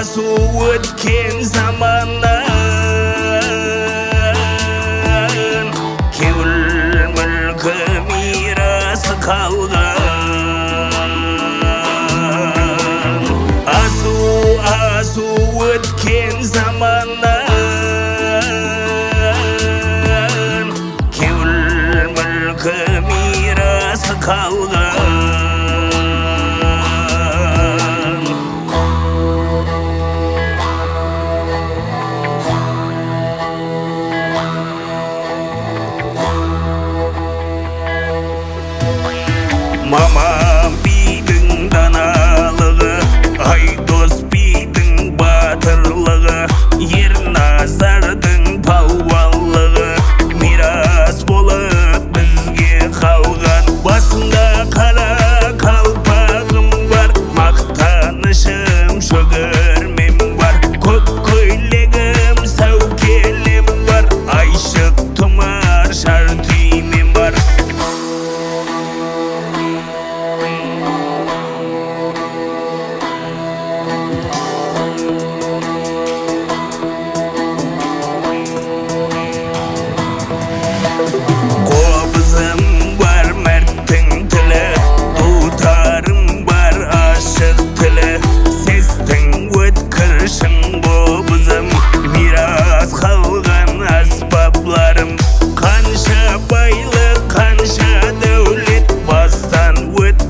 асу өткен заманнан кеуіл мүлкі мирасы қалған. Асу өткен заманнан кеуіл мүлкі мирасы қалған. Мамам бидің даналығы, Айдос бидің батырлығы, Ерназардың палуалығы, мирас болып бізге қалған. Басында қара қалпағым бар, мақтанышым шөгірмем бар, көк көйлегім сәукелем бар, айшық тұмар шар түймем бар. Қобызым бар мәрттің тілі, дутарым бар ашық тілі, сестің өткір шың бобызым, мирас қалған аспапларым. Қанша байлық, қанша дәулет, бастан өткен